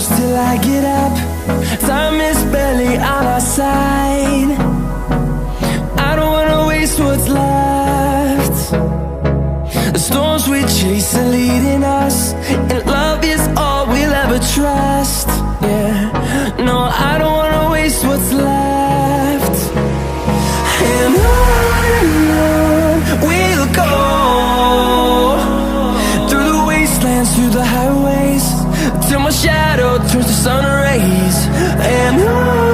close till I get up. Time is barely on our side. I don't wanna waste what's left. The storms we chase are leading us, and love is all we'll ever trust. Yeah, no, I don't wanna waste what's left. And on we'll go, through the wastelands, through the highways, till my shadow turns to sun rays. And on